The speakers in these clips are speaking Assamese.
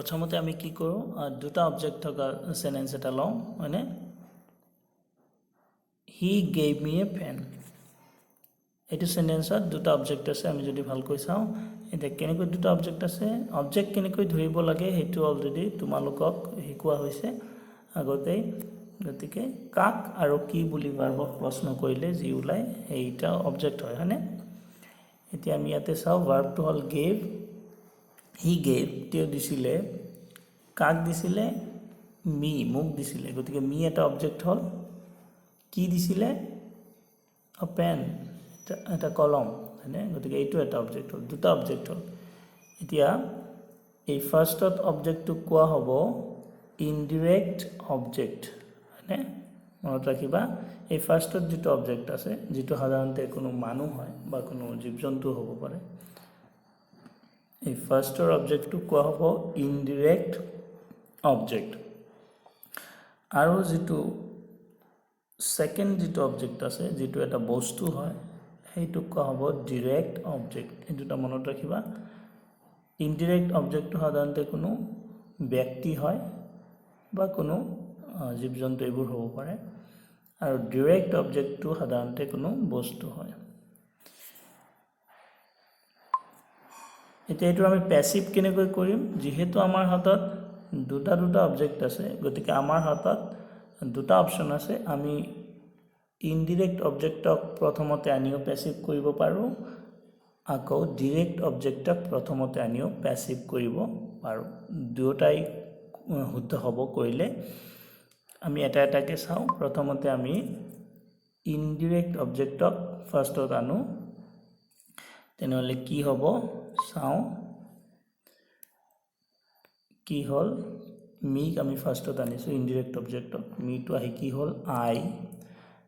প্ৰথমতে আমি কি কৰোঁ দুটা অবজেক্ট থকা সেন্টেন্স এটা লওঁ মানে he gave me a pen এইটো সেন্টেন্সত দুটা অবজেক্ট আছে আমি যদি ভালকৈ চাওঁ এটা কেনেকৈ দুটা অবজেক্ট আছে অবজেক্ট কেনেকৈ ধৰিব লাগে হেতু অলৰেডি তোমালোকক শিকোৱা হৈছে আগতে গতিকে কাক আৰু কি বুলি ভাৰ্বক প্ৰশ্ন কৰিলে যি উলাই এইটা অবজেক্ট হয় হয়নে এতিয়া আমি ইয়াতে চাওঁ ভাৰ্বটো হল গেভ হি গেভ তেও দিছিলে কাক দিছিলে মি মোক দিছিলে গতিকে মি এটা অবজেক্ট হল কি দিছিলে আ পেন এটা কলম হয়নে গতিকে এইটো এটা অবজেক্ট হল দুটা অবজেক্ট হল এতিয়া এই ফাৰ্ষ্টত অবজেক্টটো কোৱা হ'ব ইনডিৰেক্ট অবজেক্ট হয়নে মনত ৰাখিবা এই ফাৰ্ষ্টত যেটো অবজেক্ট আছে যেটো সাধাৰণতে কোনো মানুহ হয় বা কোনো জীৱ-জন্তু হ'ব পাৰে এই ফাৰ্ষ্টৰ অবজেক্টটো কোৱা হ'ব ইনডিৰেক্ট অবজেক্ট আৰু যেটো সেকেন্ড যেটো অবজেক্ট আছে যেটো এটা বস্তু হয় সেইটো কোৱা হ'ব ডাইৰেক্ট অবজেক্ট এই দুটা মনত ৰাখিবা ইনডিৰেক্ট অবজেক্টটো সাধাৰণতে কোনো ব্যক্তি হয় বা কোনো জীৱ-জন্তু এইবোৰ হ'ব পাৰে আৰু ডাইৰেক্ট অবজেক্টটো সাধাৰণতে কোনো বস্তু হয় এতিয়া এইটো আমি প্যাসিভ কেনেকৈ কৰিম যেহেতু আমাৰ হাতত দুটা অবজেক্ট আছে গতিকে আমাৰ হাতত দুটা অপচন আছে আমি ইনডিৰেক্ট অবজেক্টক প্ৰথমতে আনিও প্যাসিভ কৰিব পাৰো আকৌ ডাইৰেক্ট অবজেক্টক প্ৰথমতে আনিও প্যাসিভ কৰিব পাৰো দুটাই শুদ্ধ হ'ব কৰিলে আমি এটা এটাকে চাওঁ প্ৰথমতে আমি ইনডিৰেক্ট অবজেক্টক ফাৰ্ষ্টত আনো তেনেহলে কি হ'ব চাওঁ কি হল মিক আমি ফাৰ্ষ্টত আনিছো ইনডিৰেক্ট অবজেক্টক মিটো আহি কি হল আই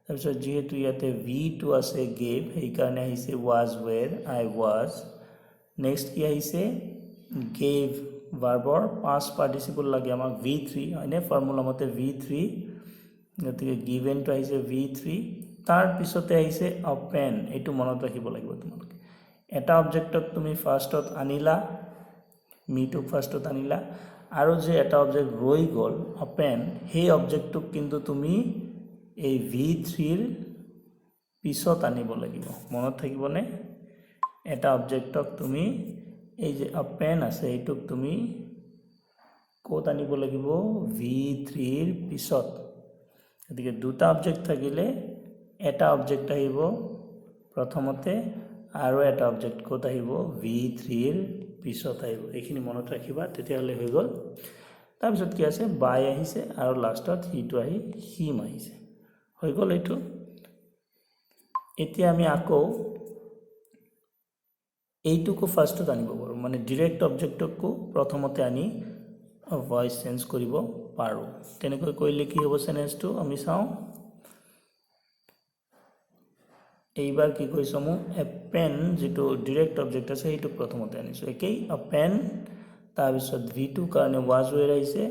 তাৰপিছত যেহেতু ইয়াতে ভি টু আছে গেভ এই কাৰণে আহিছে was where I was next কি আহিছে gave ভাৰ্বৰ past participle লাগে আমাক v3 হয়নে ফৰ্মুলা মতে v3 গতিকে given to আহিছে v3 তাৰ পিছতে আহিছে open এইটো মনত ৰাখিব লাগিব তোমালোকে এটা অবজেক্টক তুমি ফাৰ্ষ্টত আনিলা মিটো ফাৰ্ষ্টত আনিলা আৰু যে এটা অবজেক্ট ৰৈ গল open সেই অবজেক্টটোক কিন্তু তুমি এই v3 ৰ পিছত আনিব লাগিব মনত থাকিবনে এটা অবজেক্টক তুমি এই যে open আছে এইটোক তুমি কোত আনিব লাগিব v3 ৰ পিছত গতিকে দুটা অবজেক্ট থাকিলে এটা অবজেক্ট আহিব প্ৰথমতে আৰু এটা অবজেক্ট কোত আহিব v3 ৰ পিছত আহিব এইখিনি মনত ৰাখিবা তেতিয়ালে হৈ গল তাৰ পিছত কি আছে বাই আহিছে আৰু লাষ্টত হিটো আহি হিম আহিছে হৈ গল এইটো এতিয়া আমি আকৌ এইটোকো ফাৰ্ষ্টত আনিব পাৰো মানে ডাইৰেক্ট অবজেক্টকো প্ৰথমতে আনি ভয়েস চেঞ্জ কৰিব পাৰো তেনেকৈ কৰিলে কি হ'ব সেন্টেন্সটো আমি চাওঁ এইবাৰ কি কৈছো মই এ পেন যেটো ডাইৰেক্ট অবজেক্ট আছে সেইটো প্ৰথমতে আনিছো একেই আ পেন তাৰ পিছত v2 কাৰণে was where আহিছে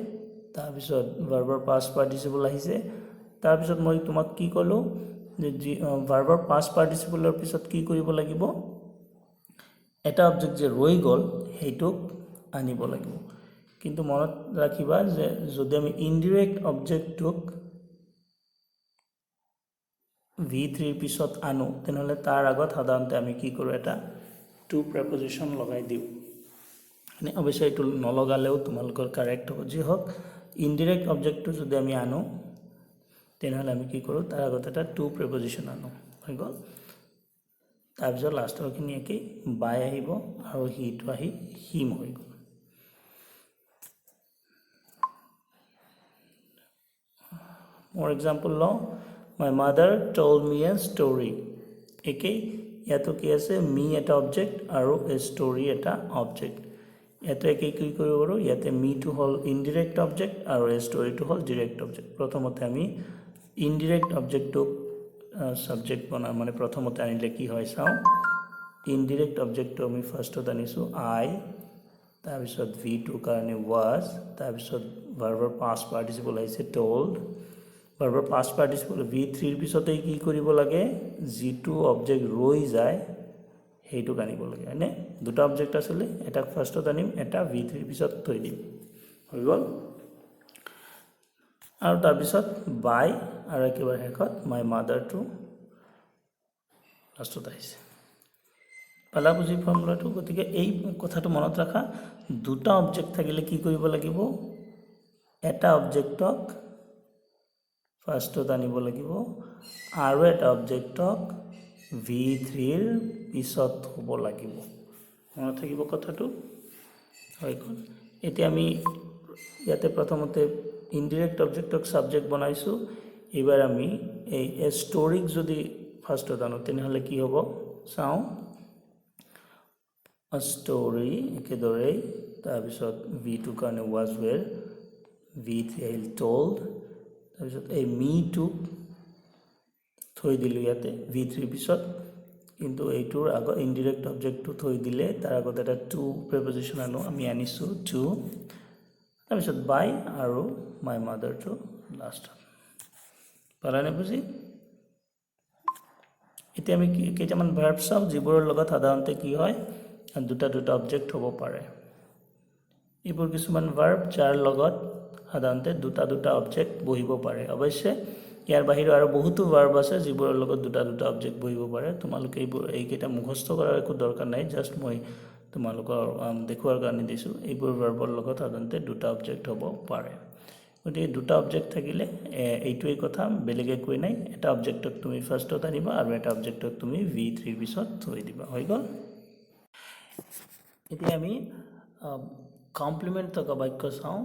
তাৰ পিছত ভাৰ্বৰ past participle আহিছে তাৰ পিছত মই তোমাক কি কলো যে ভাৰ্বৰ past participle ৰ পিছত কি কৰিব লাগিব এটা অবজেক্ট যে ৰৈ গল হেইটোক আনিব লাগিব কিন্তু মনত ৰাখিবা যে যদি আমি ইনডিৰেক্ট অবজেক্টক v3 ৰ পিছত আনো তেনেহলে তাৰ আগত সাধাৰণতে আমি কি কৰো এটা টু প্ৰিপজিশন লগাই দিও মানে অৱশ্যে এইটো নলগালেও তোমালোকৰ কাৰেক্ট হ'ব যে হক ইনডিৰেক্ট অবজেক্টটো যদি আমি আনো তেনেহলে আমি কি কৰো তাৰ আগত এটা টু প্ৰিপজিশন আনো হৈ গল তাৰ পিছত লাষ্টৰ খিনি একে বাই আহিব আৰু হিটো আহি হিম হৈ গল more example law my mother told me a story একে ইয়াতো কি আছে মি এটা অবজেক্ট আৰু a story এটা অবজেক্ট ইয়াতে কি কৰিব পাৰো ইয়াতে মি টু হল ইনডিৰেক্ট অবজেক্ট আৰু a story টু হল ডাইৰেক্ট অবজেক্ট প্ৰথমতে আমি ইনডিৰেক্ট অবজেক্টটো সাবজেক্ট বনা মানে প্ৰথমতে আনিলে কি হয় চাও ইনডিৰেক্ট অবজেক্টটো আমি ফাৰ্ষ্টত আনিছো আই তাৰ পিছত v2 কাৰণে was তাৰ পিছত ভাৰ্বৰ past participle আহিছে told ভাৰ্বৰ past participle v3 ৰ পিছতে কি কৰিব লাগে যেটো অবজেক্ট ৰৈ যায় হেইটো আনিব লাগে হয়নে দুটা অবজেক্ট আছে এটা ফাৰ্ষ্টত আনিম এটা v3 ৰ পিছত থৈ দিম হৈ গ'ল আৰু তাৰপিছত বাই আৰু একেবাৰে শেষত মাই মাদাৰটো লাষ্টত আহিছে পালা বুজি ফৰ্মুলাটো গতিকে এই কথাটো মনত ৰাখা দুটা অবজেক্ট থাকিলে কি কৰিব লাগিব এটা অবজেক্টক ফাৰ্ষ্টত আনিব লাগিব আৰু এটা অবজেক্টক v3 ৰ পিছত হ'ব লাগিব মনত থাকিব কথাটো হৈ গ'ল এতিয়া আমি ইয়াতে প্ৰথমতে ইনডিৰেক্ট অবজেক্টক সাবজেক্ট বনাইছো এবাৰ আমি এই ষ্টৰিক যদি ফাৰ্ষ্টত আনো তেনেহলে কি হ'ব চাও a story একেদৰে তাৰপিছত v2 কাৰণে was where v3 আহিল told তাৰপিছত এই me to থৈ দিলো ইয়াতে v3 পিছত কিন্তু এইটোৰ আগত ইনডিৰেক্ট অবজেক্টটো থৈ দিলে তাৰ আগত এটা to প্ৰিপজিশন আনো আমি আনিছো to তাৰপিছত by আৰু my mother to লাষ্ট পালানে বুজি এতিয়া আমি কেইটামান ভাৰ্ব চাও যিবোৰৰ লগত সাধাৰণতে কি হয় দুটা অবজেক্ট হ'ব পাৰে এইবোৰ কিছুমান ভাৰ্ব যাৰ লগত সাধাৰণতে দুটা অবজেক্ট বহিব পাৰে অৱশ্যে ইয়াৰ বাহিৰে আৰু বহুতো ভাৰ্ব আছে যিবোৰৰ লগত দুটা অবজেক্ট বহিব পাৰে তোমালোকে এইকেইটা মুখস্থ কৰাৰ একো দৰকাৰ নাই জাস্ট মই তোমালোকৰ দেখুৱাৰ কাৰণে দিছো এইবোৰ ভাৰ্বৰ লগত সাধাৰণতে দুটা অবজেক্ট হ'ব পাৰে গতিকে দুটা অবজেক্ট থাকিলে এইটোৱেই কথা বেলেগ একো নাই এটা অবজেক্টক তুমি ফাৰ্ষ্টত আনিবা আৰু এটা অবজেক্টক তুমি v3 ৰ পিছত থৈ দিবা হৈ গ'ল এতিয়া আমি কমপ্লিমেন্ট থকা বাক্য চাওঁ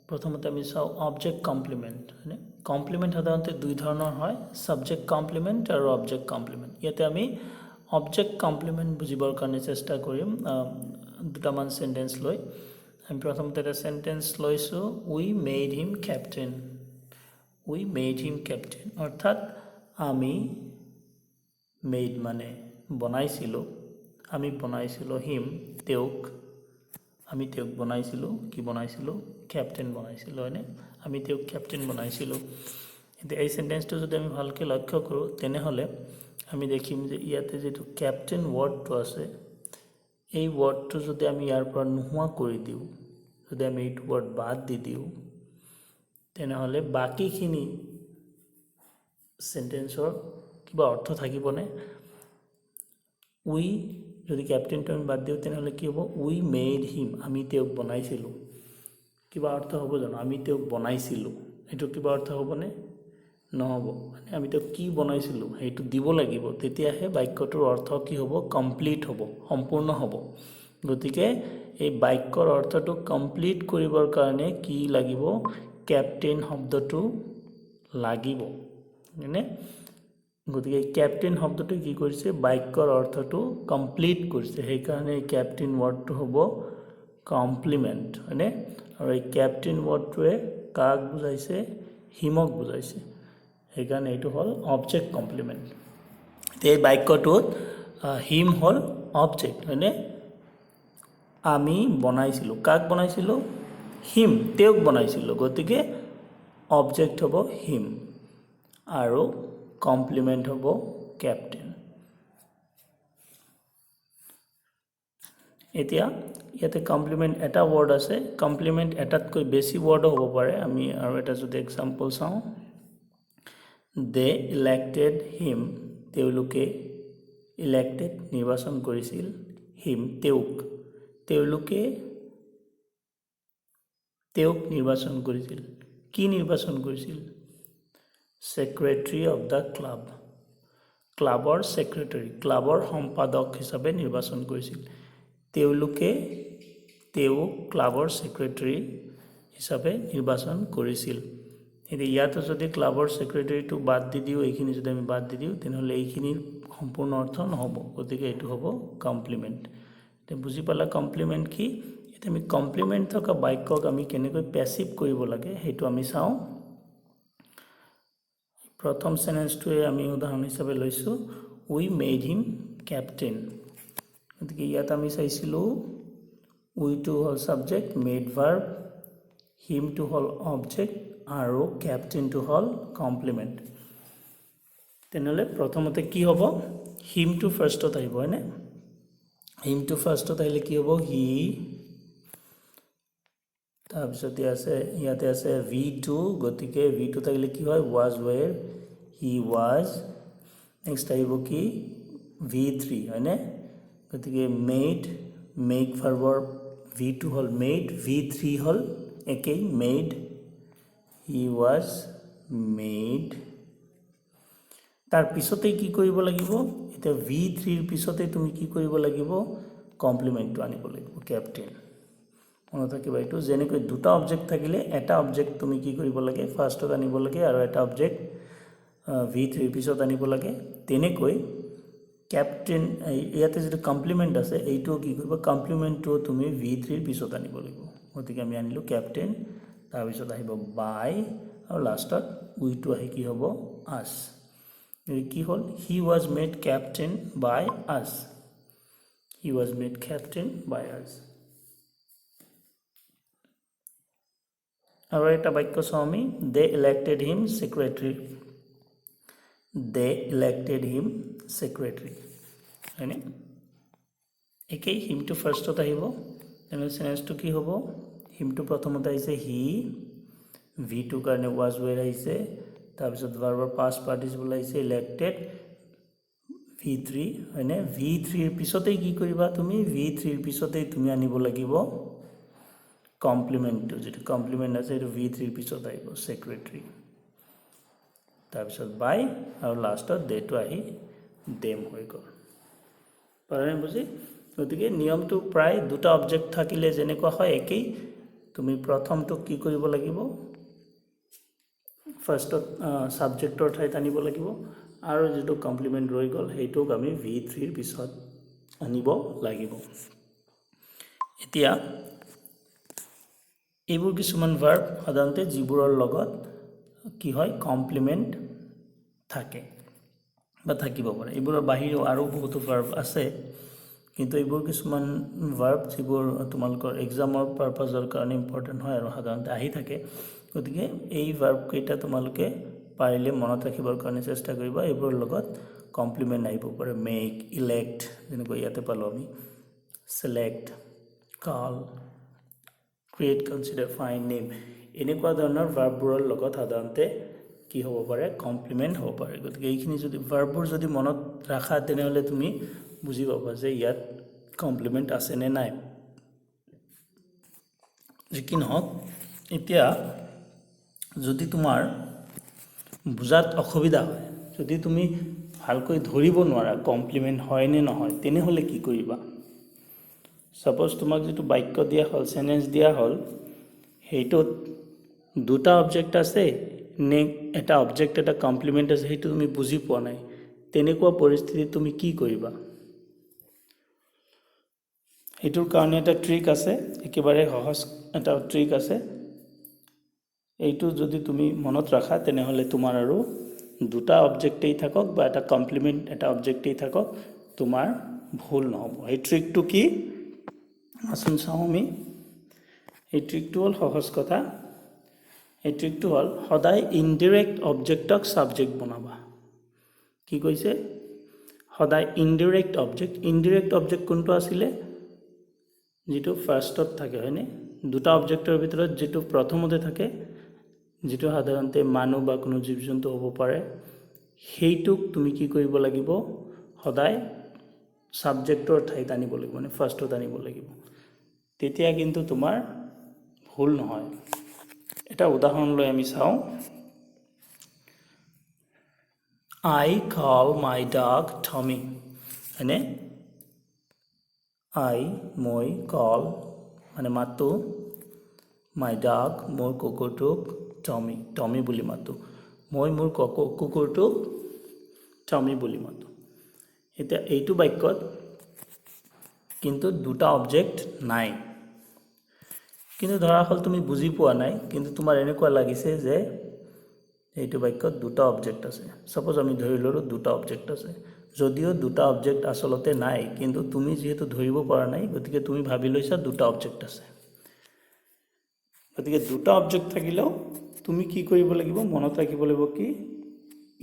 প্ৰথমতে আমি চাওঁ অবজেক্ট কমপ্লিমেন্ট মানে কমপ্লিমেন্ট সাধাৰণতে দুই ধৰণৰ হয় সাবজেক্ট কমপ্লিমেন্ট আৰু অবজেক্ট কমপ্লিমেন্ট ইয়াতে আমি অবজেক্ট কমপ্লিমেন্ট বুজিবৰ কাৰণে চেষ্টা কৰিম দুটামান সেন্টেন্স লৈ আমি প্ৰথমতে এটা সেন্টেন্স লৈছো উই মেড হিম ক্যাপ্টেন অৰ্থাৎ আমি মেড মানে বনাইছিলো আমি বনাইছিলো হিম তেওঁক আমি তেওঁক বনাইছিলো কি বনাইছিলো ক্যাপ্টেন বনাইছিলো হয়নে আমি তেওঁক ক্যাপ্টেন বনাইছিলো এতিয়া এই সেন্টেন্সটো যদি আমি ভালকৈ লক্ষ্য কৰো তেনেহলে আমি দেখিম যে ইয়াতে যেটো ক্যাপ্টেন ওয়াৰ্ডটো আছে এই ওয়াৰ্ডটো যদি আমি ইয়াৰ পৰা নোহোৱা কৰি দিও যদি আমি এই ওয়াৰ্ড বাদ দি দিও তেনেহলে বাকিখিনি সেন্টেন্সৰ কিবা অৰ্থ থাকিবনে উই যদি ক্যাপ্টেনটো আমি বাদ দিও তেনেহলে কি হ'ব উই মেড হিম আমি তেওঁক বনাইছিলো কিবা অৰ্থ হ'ব জানো আমি তেওঁক বনাইছিলো এটো কিবা অৰ্থ হ'বনে নহব মানে আমি তো কি বনাইছিলো হেতু দিব লাগিব তেতিয়াহে বাক্যটোৰ অৰ্থ কি হ'ব কমপ্লিট হ'ব সম্পূৰ্ণ হ'ব গতিকে এই বাক্যৰ অৰ্থটো কমপ্লিট কৰিবৰ কাৰণে কি লাগিব ক্যাপ্টেন শব্দটো লাগিব মানে গতিকে ক্যাপ্টেন শব্দটো কি কৰিছে বাক্যৰ অৰ্থটো কমপ্লিট কৰিছে সেই কাৰণে এই ক্যাপ্টেন ওয়াৰ্ডটো হ'ব কমপ্লিমেন্ট মানে আৰু এই ক্যাপ্টেন ওয়াৰ্ডটোৱে কাক বুজাইছে হিমক বুজাইছে সেই কাৰণে এটো হল অবজেক্ট কমপ্লিমেন্ট এই বাক্যটোত হিম হল অবজেক্ট মানে আমি বনাইছিলো কাক বনাইছিলো হিম তেওঁক বনাইছিলো গতিকে অবজেক্ট হ'ব হিম আৰু কমপ্লিমেন্ট হ'ব ক্যাপ্টেন এতিয়া ইয়াতে কমপ্লিমেন্ট এটা ওয়াৰ্ড আছে কমপ্লিমেন্ট এটাতকৈ বেছি ওয়াৰ্ড হ'ব পাৰে আমি আৰু এটা যদি এক্সাম্পল চাওঁ they elected him তেওঁলোকে elected নিৰ্বাচন কৰিছিল him তেওঁলোকে নিৰ্বাচন কৰিছিল কি নিৰ্বাচন কৰিছিল secretary of the club ক্লাবৰ secretary ক্লাবৰ সম্পাদক হিচাপে নিৰ্বাচন কৰিছিল তেওঁলোকে ক্লাবৰ secretary হিচাপে নিৰ্বাচন কৰিছিল এতিয়া ইয়াতে যদি ক্লাবৰ সেক্ৰেটাৰীটো বাদ দি দিও এইখিনি যদি আমি বাদ দি দিও তেনেহলে এইখিনি সম্পূৰ্ণ অৰ্থ নহব গতিকে এটো হ'ব কমপ্লিমেন্ট তে বুজি পালা কমপ্লিমেন্ট কি এটা আমি কমপ্লিমেন্ট থকা বাক্যক আমি কেনেকৈ প্যাসিভ কৰিব লাগে হেতু আমি চাও প্ৰথম সেন্টেন্সটোৱে আমি উদাহৰণ হিচাপে লৈছো উই মেড হিম ক্যাপ্টেন গতিকে ইয়াত আমি চাইছিলো উই টু হল সাবজেক্ট মেড ভার্ব হিম টু হল অবজেক্ট আৰু ক্যাপ্টেন টু হল কমপ্লিমেন্ট তেনেহলে প্ৰথমতে কি হ'ব হিম টু ফাৰ্ষ্টত আহিব হয়নে হিম টু ফাৰ্ষ্টত আহিলে কি হ'ব হি তাৰপিছত ইয়াতে আছে V2 গতিকে V2 থাকিলে কি হয় was where he was next আহিব কি V3 হয়নে গতিকে made make ভাৰ্বৰ V2 হল made V3 হল একেই made he was made তাৰ পিছতে কি কৰিব লাগিব এটা V3 ৰ পিছতে তুমি কি কৰিব লাগিব কমপ্লিমেন্টটো আনিব লাগিব ক্যাপ্টেন মনত ৰাখিবা এইটো যেনেকৈ দুটা অবজেক্ট থাকিলে এটা অবজেক্ট তুমি কি কৰিব লাগে ফাৰ্ষ্টত আনিব লাগে আৰু এটা অবজেক্ট V3 ৰ পিছত আনিব লাগে তেনেকৈ ক্যাপ্টেন ইয়াতে যেটো কমপ্লিমেন্ট আছে এইটো কি কৰিব কমপ্লিমেন্টটো তুমি V3 ৰ পিছত আনিব লাগিব গতিকে আমি আনিলো ক্যাপ্টেন তাৰ পিছত আহিব বাই আৰু লাষ্টত উইটো আহি কি হ'ব us কি হল he was made captain by us he was made captain by us আৰু এটা বাক্য চাও আমি they elected him secretary হয়নে একেই him to ফাৰ্ষ্টত আহিব তেনে সেন্টেন্সটো কি হ'ব him to প্ৰথমতে আহিছে he V2 কাৰণে was where আহিছে তাৰপিছত ভাৰ্বৰ past participle আহিছে elected V3 হয়নে V3 ৰ পিছতে কি কৰিবা তুমি V3 ৰ পিছতে তুমি আনিব লাগিব কমপ্লিমেন্টটো যেটো কমপ্লিমেন্ট আছে এটো V3 ৰ পিছত আহিব সেক্ৰেটাৰী তাৰপিছত বাই আৰু লাষ্টত দেটো আহি দেম হৈ গ'ল পাৰনে বুজি গতিকে নিয়মটো প্ৰায় দুটা অবজেক্ট থাকিলে যেনেকুৱা হয় একেই তুমি প্ৰথমটো কি কৰিব লাগিব ফাৰ্ষ্টত সাবজেক্টৰ ঠাইত আনিব লাগিব আৰু যেটো কমপ্লিমেন্ট ৰৈ গ'ল হেইটোক আমি V3 ৰ পিছত আনিব লাগিব এতিয়া এইবোৰ কিছুমান ভাৰ্ব সাধাৰণতে যিবোৰৰ লগত কি হয় কমপ্লিমেন্ট থাকে বা থাকিব পাৰে এইবোৰৰ বাহিৰেও আৰু বহুতো ভাৰ্ব আছে কিন্তু এইবোৰ কিছুমান ভাৰ্ব যিবোৰ তোমালোকৰ এক্সামৰ পাৰপাজৰ কাৰণে ইম্পৰ্টেন্ট হয় আৰু সাধাৰণতে আহি থাকে গতিকে এই ভাৰ্ব কেইটা তোমালোকে পাৰিলে মনত ৰাখিবৰ কাৰণে চেষ্টা কৰিবা এইবোৰৰ লগত কমপ্লিমেন্ট আহিব পাৰে মেক ইলেক্ট যেনেকৈ ইয়াতে পালো আমি select call create consider find name এনেকুৱা ধৰণৰ ভাৰ্ববোৰৰ লগত সাধাৰণতে কি হ'ব পাৰে কমপ্লিমেন্ট হ'ব পাৰে গতিকে এইখিনি যদি ভাৰ্ববোৰ যদি মনত ৰাখা তেনেহলে তুমি বুজি পাবা যে ইয়াত কমপ্লিমেন্ট আছে নে নাই যে কি নহওক এতিয়া যদি তোমাৰ বুজাত অসুবিধা হয় যদি তুমি ভালকৈ ধৰিব নোৱাৰা কমপ্লিমেন্ট হয় নে নহয় তেনেহলে কি কৰিবা সাপোজ তোমাক যেটো বাক্য দিয়া হল সেন্টেন্স দিয়া হল হেইটোত দুটা অবজেক্ট আছে নে এটা অবজেক্ট এটা কমপ্লিমেন্ট আছে হেইটো তুমি বুজি পোৱা নাই তেনেকুৱা পৰিস্থিতিত তুমি কি কৰিবা এটোৰ কাৰণে এটা ট্ৰিক আছে একেবাৰে সহজ এটা ট্ৰিক আছে এইটো যদি তুমি মনত ৰাখা তেনেহলে তোমাৰ আৰু দুটা অবজেক্টেই থাকক বা এটা কমপ্লিমেন্ট এটা অবজেক্টেই থাকক তোমাৰ ভুল নহব এই ট্ৰিকটো কি আসুন চাও আমি এই ট্ৰিকটো হল সহজ কথা এই ট্ৰিকটো হল সদায় ইনডাইৰেক্ট অবজেক্টক সাবজেক্ট বনাবা কি কৈছে সদায় ইনডাইৰেক্ট অবজেক্ট কোনটো আছিল যেটো ফাৰ্ষ্টত থাকে হয়নে দুটা অবজেক্টৰ ভিতৰত যেটো প্ৰথমতে থাকে যেটো সাধাৰণতে মানুহ বা কোনো জীৱ-জন্তু হ'ব পাৰে হেইটোক তুমি কি কৰিব লাগিব সদায় সাবজেক্টৰ ঠাইত আনিব লাগিব মানে ফাৰ্ষ্টত আনিব লাগিব তেতিয়া কিন্তু তোমাৰ ভুল নহয় এটা উদাহৰণ লৈ আমি চাও I call my dog Tommy হয়নে মই call মানে মাতো my dog মোৰ কুকুৰটোক Tommy বুলি মাতো মই মোৰ কুকুৰটোক Tommy বুলি মাতো এতিয়া এইটো বাক্যত কিন্তু দুটা অবজেক্ট নাই কিন্তু ধৰা হল তুমি বুজি পোৱা নাই কিন্তু তোমাৰ এনেকুৱা লাগিছে যে এইটো বাক্যত দুটা অবজেক্ট আছে সাপোজ আমি ধৰি ললো দুটা অবজেক্ট আছে যদিও দুটা অবজেক্ট আসলতে নাই কিন্তু তুমি যেহেতু ধৰিব পৰা নাই গতিকে তুমি ভাবি লৈছা দুটা অবজেক্ট আছে গতিকে দুটা অবজেক্ট থাকিলেও তুমি কি কৰিব লাগিব মনত ৰাখিব লাগিব কি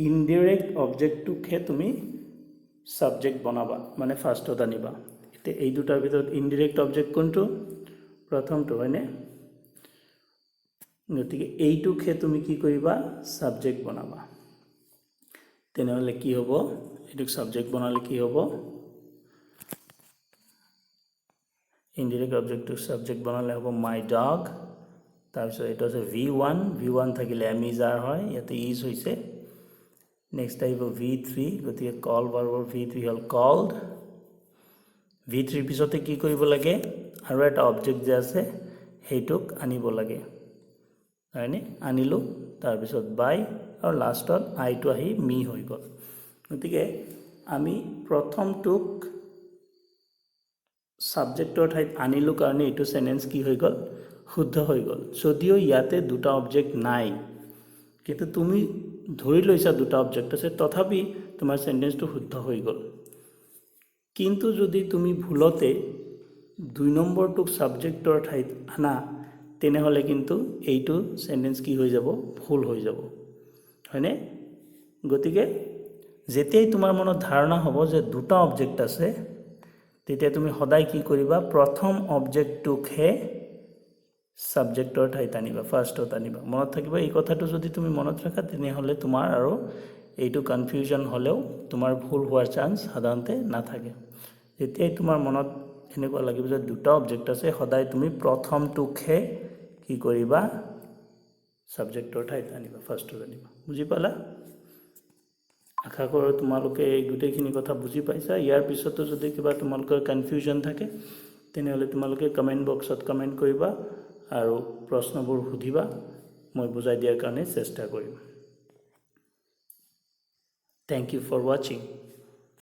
ইনডাইৰেক্ট অবজেক্টটোকে তুমি সাবজেক্ট বনাবা মানে ফাৰ্ষ্টত আনিবা এই দুটাৰ ভিতৰত ইনডাইৰেক্ট অবজেক্ট কোনটো প্ৰথমটো হয়নে গতিকে এইটোকহে তুমি কি কৰিবা সাবজেক্ট বনাবা তেনেহলে কি হ'ব এইটোক সাবজেক্ট বনালে কি হ'ব ইনডিৰেক্ট অবজেক্টটো সাবজেক্ট বনালে হ'ব মাই ডগ তাৰপিছত এটা আছে v1 থাকিলে am is are হয় ইয়াতে is হৈছে নেক্সট আহিব v3 গতিকে কল ভাৰ্বৰ v3 হল কল্ড v3 পিছতে কি কৰিব লাগে আৰু এটা অবজেক্ট যে আছে হেইটোক আনিব লাগে হয়নে আনিলো তাৰপিছত বাই আৰু লাষ্টত আইটো আহি মি হৈ গল গতিকে আমি প্ৰথমটোক সাবজেক্টৰ ঠাইত আনিলো কাৰণে এইটো সেন্টেন্স কি হৈ গল শুদ্ধ হৈ গল যদিও ইয়াতে দুটা অবজেক্ট নাই কিন্তু তুমি ধৰি লৈছা দুটা অবজেক্ট আছে তথাপি তোমাৰ সেন্টেন্সটো শুদ্ধ হৈ গল কিন্তু যদি তুমি ভুলতে দুই নম্বৰটোক সাবজেক্টৰ ঠাইত আনা তেনেহলে কিন্তু এইটো সেন্টেন্স কি হৈ যাব ভুল হৈ যাব হয়নে গতিকে যেতিয়াই তোমাৰ মনত ধাৰণা হ'ব যে দুটা অবজেক্ট আছে তেতিয়া তুমি সদায় কি কৰিবা প্ৰথম অবজেক্টটোকহে সাবজেক্টৰ ঠাইত আনিবা ফাৰ্ষ্টত আনিবা মনত থাকিব এই কথাটো যদি তুমি মনত ৰাখা তেনেহলে তোমাৰ আৰু এইটো কনফিউজন হলেও তোমাৰ ভুল হোৱাৰ চান্স সাধাৰণতে নাথাকে যেতিয়াই তোমাৰ মনত এনেকুৱা লাগিব যে দুটা অবজেক্ট আছে সদায় তুমি প্ৰথমটোকহে কি কৰিবা সাবজেক্টৰ ঠাইত আনিবা ফাৰ্ষ্টত আনিবা বুজি পালা আশা কৰোঁ তোমালোকে এই গোটেইখিনি কথা বুজি পাইছা ইয়াৰ পিছতো যদি কিবা তোমালোকৰ কনফিউজন থাকে তেনেহলে তোমালোকে কমেন্ট বক্সত কমেন্ট কৰিবা আৰু প্ৰশ্নবোৰ সুধিবা মই বুজাই দিয়াৰ কাৰণে চেষ্টা কৰিম Thank you for watching.